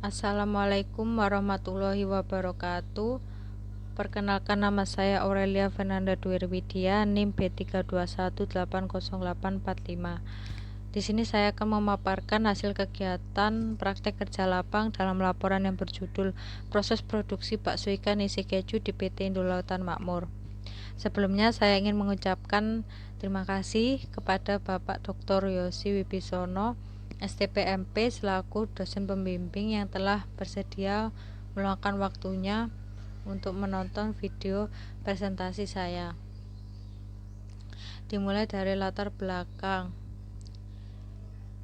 Assalamualaikum warahmatullahi wabarakatuh. Perkenalkan, nama saya Aurelia Fernanda Dwirwidya, NIM B321800845. Di sini saya akan memaparkan hasil kegiatan praktek kerja lapang dalam laporan yang berjudul Proses Produksi Bakso Ikan Isi Keju di PT Indolautan Makmur. Sebelumnya saya ingin mengucapkan terima kasih kepada Bapak Dr. Yosi Wibisono, STPMP, selaku dosen pembimbing yang telah bersedia meluangkan waktunya untuk menonton video presentasi saya. Dimulai dari latar belakang.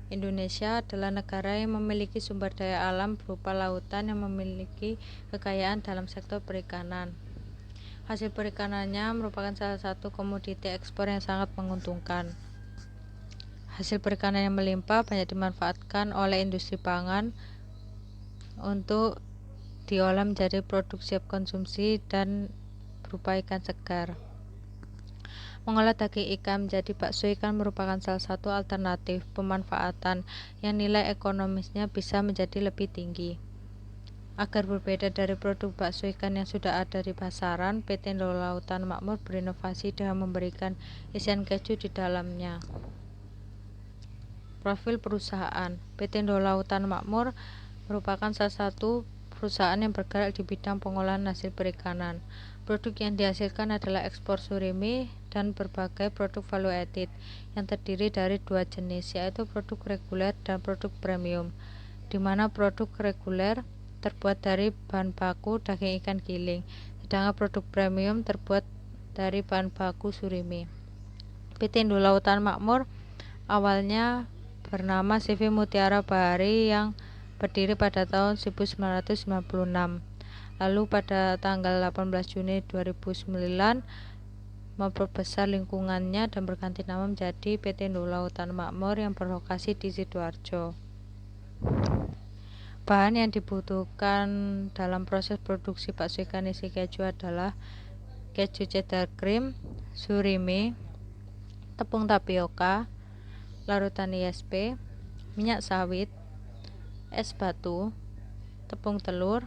Indonesia adalah negara yang memiliki sumber daya alam berupa lautan yang memiliki kekayaan dalam sektor perikanan. Hasil perikanannya merupakan salah satu komoditi ekspor yang sangat menguntungkan. Hasil perikanan yang melimpah banyak dimanfaatkan oleh industri pangan untuk diolah menjadi produk siap konsumsi dan berupa ikan segar. Mengolah daging ikan menjadi bakso ikan merupakan salah satu alternatif pemanfaatan yang nilai ekonomisnya bisa menjadi lebih tinggi. Agar berbeda dari produk bakso ikan yang sudah ada di pasaran, PT Indolautan Makmur berinovasi dengan memberikan isian keju di dalamnya. Profil perusahaan. PT Indolautan Makmur merupakan salah satu perusahaan yang bergerak di bidang pengolahan hasil perikanan. Produk yang dihasilkan adalah ekspor surimi dan berbagai produk value added yang terdiri dari dua jenis, yaitu produk reguler dan produk premium, di mana produk reguler terbuat dari bahan baku daging ikan giling, sedangkan produk premium terbuat dari bahan baku surimi. PT Indolautan Makmur awalnya bernama CV Mutiara Bahari yang berdiri pada tahun 1996. Lalu pada tanggal 18 Juni 2009 memperbesar lingkungannya dan berganti nama menjadi PT Indolautan Makmur yang berlokasi di Sidoarjo. Bahan yang dibutuhkan dalam proses produksi bakso ikan isi keju adalah keju cheddar cream, surimi, tepung tapioka, larutan ISP, minyak sawit, es batu, tepung telur,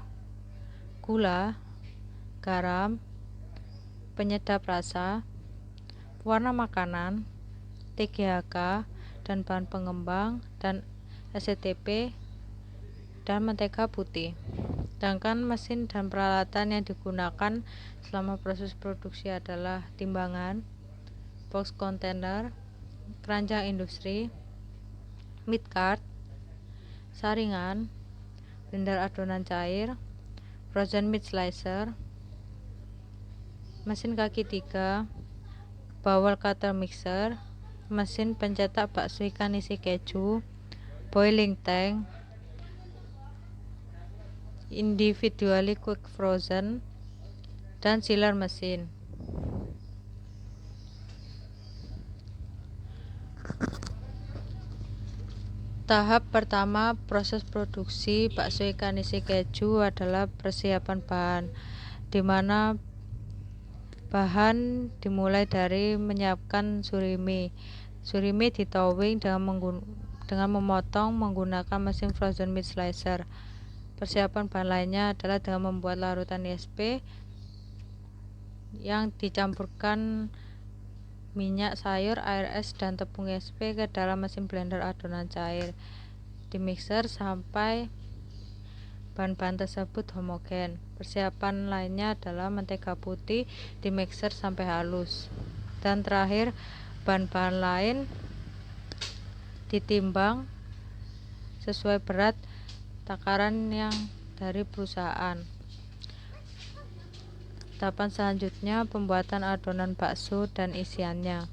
gula, garam, penyedap rasa, warna makanan, TGHK dan bahan pengembang, dan SCTP dan mentega putih. Sedangkan mesin dan peralatan yang digunakan selama proses produksi adalah timbangan, box container, keranjang industri, meat cart, saringan, blender adonan cair, frozen meat slicer, mesin kaki 3, bawal cutter mixer, mesin pencetak bakso ikan isi keju, boiling tank, individually quick frozen, dan chiller mesin. Tahap pertama proses produksi bakso ikan isi keju adalah persiapan bahan, di mana bahan dimulai dari menyiapkan surimi. Surimi ditowing dengan memotong menggunakan mesin frozen meat slicer. Persiapan bahan lainnya adalah dengan membuat larutan ISP yang dicampurkan minyak sayur, air es, dan tepung ISP ke dalam mesin blender adonan cair. Dimixer sampai bahan-bahan tersebut homogen. Persiapan lainnya adalah mentega putih dimixer sampai halus. Dan terakhir, bahan-bahan lain ditimbang sesuai berat takaran yang dari perusahaan. Tahapan selanjutnya pembuatan adonan bakso dan isiannya.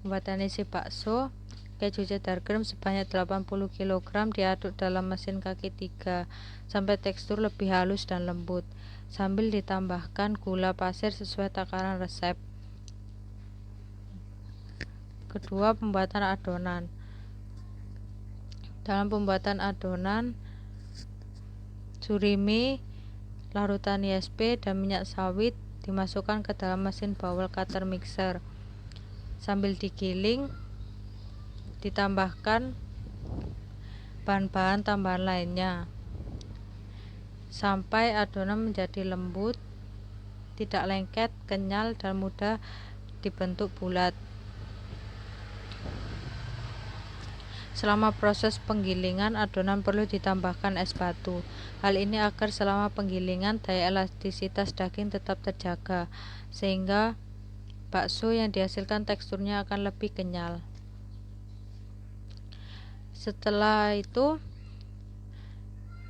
Pembuatan isi bakso, keju cheddar cream sebanyak 80 kg diaduk dalam mesin kaki 3 sampai tekstur lebih halus dan lembut, sambil ditambahkan gula pasir sesuai takaran resep. Kedua, pembuatan adonan. Dalam pembuatan adonan, surimi, larutan ISP, dan minyak sawit dimasukkan ke dalam mesin bawal cutter mixer. Sambil digiling, ditambahkan bahan-bahan tambahan lainnya. sampai adonan menjadi lembut, tidak lengket, kenyal, dan mudah dibentuk bulat. Selama proses penggilingan, adonan perlu ditambahkan es batu. Hal ini agar selama penggilingan daya elastisitas daging tetap terjaga, sehingga bakso yang dihasilkan teksturnya akan lebih kenyal. Setelah itu,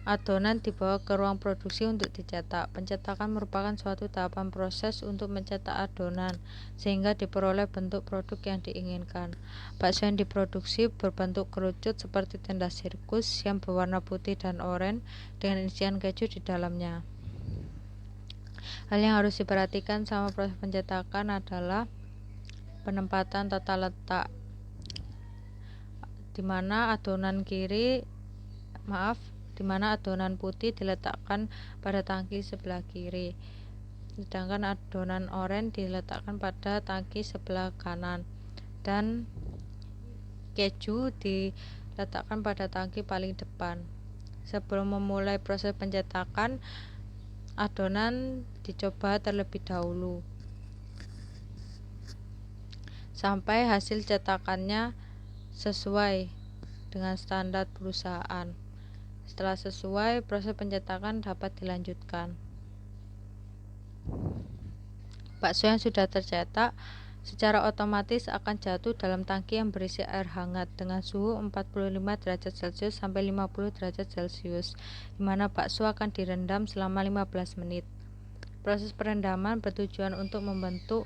adonan dibawa ke ruang produksi untuk dicetak. Pencetakan merupakan suatu tahapan proses untuk mencetak adonan, sehingga diperoleh bentuk produk yang diinginkan. Bakso yang diproduksi berbentuk kerucut seperti tenda sirkus yang berwarna putih dan oranye dengan isian keju di dalamnya. Hal yang harus diperhatikan sama proses pencetakan adalah penempatan tata letak, di mana adonan putih diletakkan pada tangki sebelah kiri, sedangkan adonan oranye diletakkan pada tangki sebelah kanan, dan keju diletakkan pada tangki paling depan. Sebelum memulai proses pencetakan, adonan dicoba terlebih dahulu sampai hasil cetakannya sesuai dengan standar perusahaan. Setelah sesuai, proses pencetakan dapat dilanjutkan. Bakso yang sudah tercetak secara otomatis akan jatuh dalam tangki yang berisi air hangat dengan suhu 45 derajat Celcius sampai 50 derajat Celcius, di mana bakso akan direndam selama 15 menit. Proses perendaman bertujuan untuk membentuk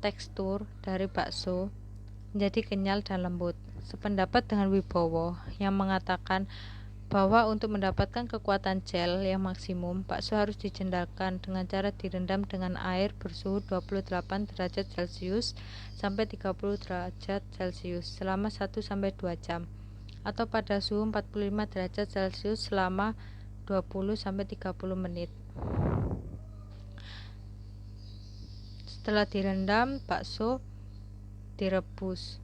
tekstur dari bakso menjadi kenyal dan lembut. Sependapat dengan Wibowo yang mengatakan bahwa untuk mendapatkan kekuatan gel yang maksimum, bakso harus dijendalkan dengan cara direndam dengan air bersuhu 28 derajat Celcius sampai 30 derajat Celcius selama 1-2 jam, atau pada suhu 45 derajat Celcius selama 20-30 menit. Setelah direndam, bakso direbus.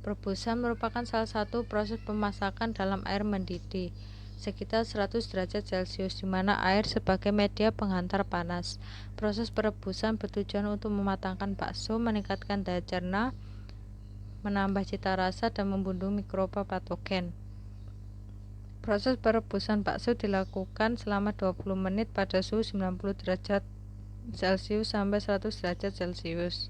Perebusan merupakan salah satu proses pemasakan dalam air mendidih sekitar 100 derajat Celcius, di mana air sebagai media penghantar panas. Proses perebusan bertujuan untuk mematangkan bakso, meningkatkan daya cerna, menambah cita rasa, dan membunuh mikroba patogen. Proses perebusan bakso dilakukan selama 20 menit pada suhu 90 derajat Celcius sampai 100 derajat Celcius.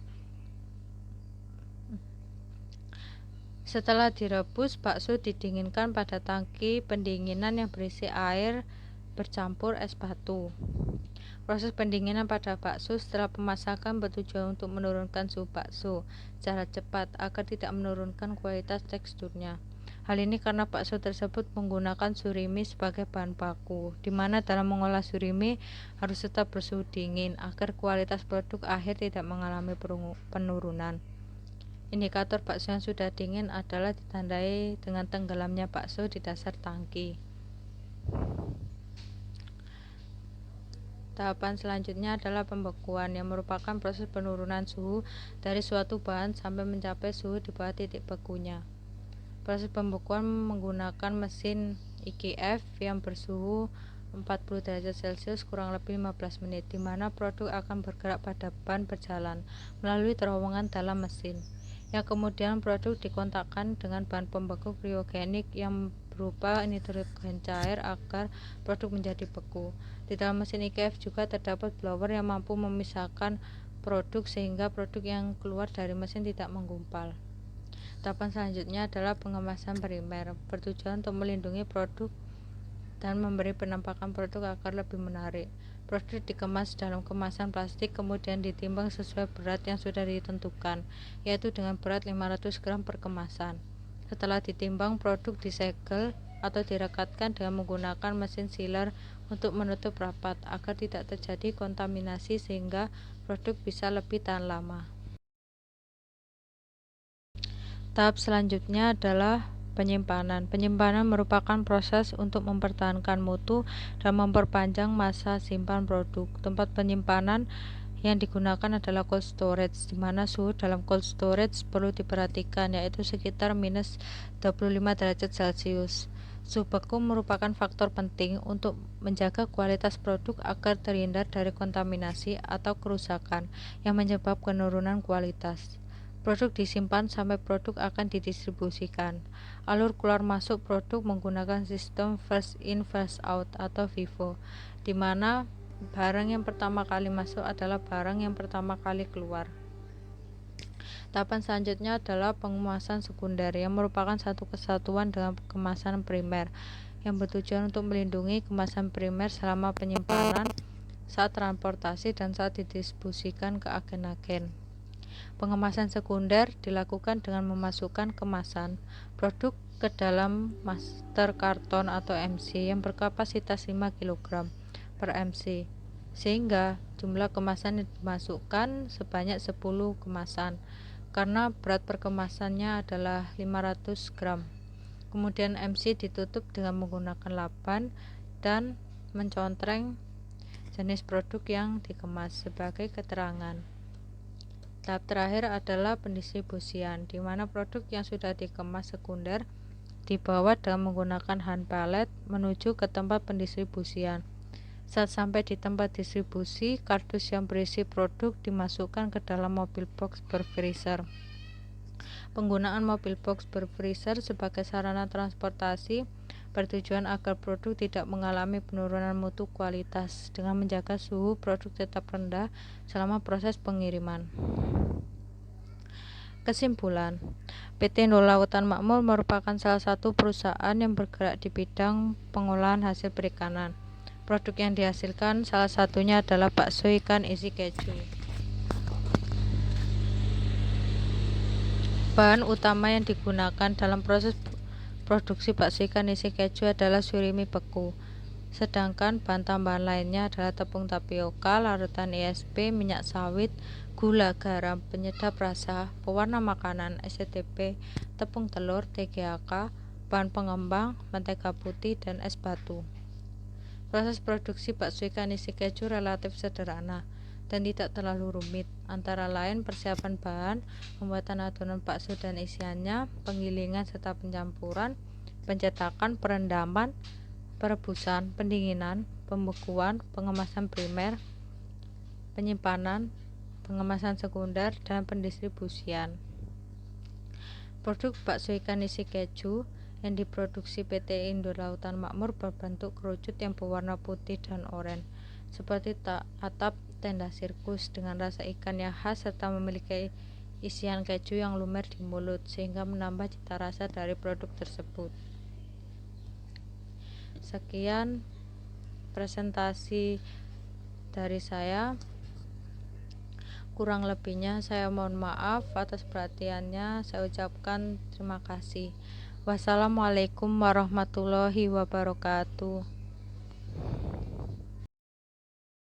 Setelah direbus, bakso didinginkan pada tangki pendinginan yang berisi air bercampur es batu. Proses pendinginan pada bakso setelah pemasakan bertujuan untuk menurunkan suhu bakso secara cepat agar tidak menurunkan kualitas teksturnya. Hal ini karena bakso tersebut menggunakan surimi sebagai bahan baku, di mana dalam mengolah surimi harus tetap bersuhu dingin agar kualitas produk akhir tidak mengalami penurunan. Indikator bakso yang sudah dingin adalah ditandai dengan tenggelamnya bakso di dasar tangki. Tahapan selanjutnya adalah pembekuan, yang merupakan proses penurunan suhu dari suatu bahan sampai mencapai suhu di bawah titik bekunya. Proses pembekuan menggunakan mesin IGF yang bersuhu 40 derajat Celcius kurang lebih 15 menit, di mana produk akan bergerak pada ban berjalan melalui terowongan dalam mesin, yang kemudian produk dikontakkan dengan bahan pembeku kriogenik yang berupa nitrogen cair agar produk menjadi beku. Di dalam mesin IGF juga terdapat blower yang mampu memisahkan produk sehingga produk yang keluar dari mesin tidak menggumpal. Tahapan selanjutnya adalah pengemasan primer, bertujuan untuk melindungi produk dan memberi penampakan produk agar lebih menarik. Produk dikemas dalam kemasan plastik kemudian ditimbang sesuai berat yang sudah ditentukan, yaitu dengan berat 500 gram per kemasan. Setelah ditimbang, produk disegel atau direkatkan dengan menggunakan mesin sealer untuk menutup rapat agar tidak terjadi kontaminasi sehingga produk bisa lebih tahan lama. Tahap selanjutnya adalah penyimpanan. Penyimpanan merupakan proses untuk mempertahankan mutu dan memperpanjang masa simpan produk. Tempat penyimpanan yang digunakan adalah cold storage, di mana suhu dalam cold storage perlu diperhatikan, yaitu sekitar minus 25 derajat Celcius. Suhu beku merupakan faktor penting untuk menjaga kualitas produk agar terhindar dari kontaminasi atau kerusakan yang menyebabkan penurunan kualitas. Produk disimpan sampai produk akan didistribusikan. Alur keluar masuk produk menggunakan sistem first in first out atau FIFO, di mana barang yang pertama kali masuk adalah barang yang pertama kali keluar. Tahapan selanjutnya adalah pengemasan sekunder yang merupakan satu kesatuan dengan kemasan primer yang bertujuan untuk melindungi kemasan primer selama penyimpanan, saat transportasi, dan saat didistribusikan ke agen-agen. Pengemasan sekunder dilakukan dengan memasukkan kemasan produk ke dalam master karton atau MC yang berkapasitas 5 kg per MC, sehingga jumlah kemasan yang dimasukkan sebanyak 10 kemasan karena berat per kemasannya adalah 500 gram. Kemudian MC ditutup dengan menggunakan laban dan mencontreng jenis produk yang dikemas sebagai keterangan. Tahap terakhir adalah pendistribusian, di mana produk yang sudah dikemas sekunder dibawa dengan menggunakan hand pallet menuju ke tempat pendistribusian. Saat sampai di tempat distribusi, kardus yang berisi produk dimasukkan ke dalam mobil box berfreezer. Penggunaan mobil box berfreezer sebagai sarana transportasi bertujuan agar produk tidak mengalami penurunan mutu kualitas dengan menjaga suhu produk tetap rendah selama proses pengiriman. Kesimpulan, PT Indol Lautan Makmur merupakan salah satu perusahaan yang bergerak di bidang pengolahan hasil perikanan. Produk yang dihasilkan salah satunya adalah bakso ikan isi keju. Bahan utama yang digunakan dalam proses produksi bakso ikan isi keju adalah surimi beku. Sedangkan bahan tambahan lainnya adalah tepung tapioka, larutan ISP, minyak sawit, gula, garam, penyedap rasa, pewarna makanan, SCTP, tepung telur, TGAK, bahan pengembang, mentega putih, dan es batu. Proses produksi bakso ikan isi keju relatif sederhana dan tidak terlalu rumit, antara lain persiapan bahan, pembuatan adonan bakso dan isiannya, penggilingan serta pencampuran, pencetakan, perendaman, perebusan, pendinginan, pembekuan, pengemasan primer, penyimpanan, pengemasan sekunder, dan pendistribusian. Produk bakso ikan isi keju yang diproduksi PT Indol Lautan Makmur berbentuk kerucut yang berwarna putih dan oranye, seperti atap tenda sirkus, dengan rasa ikan yang khas serta memiliki isian keju yang lumer di mulut sehingga menambah cita rasa dari produk tersebut. Sekian presentasi dari saya, kurang lebihnya saya mohon maaf. Atas perhatiannya saya ucapkan terima kasih. Wassalamualaikum warahmatullahi wabarakatuh.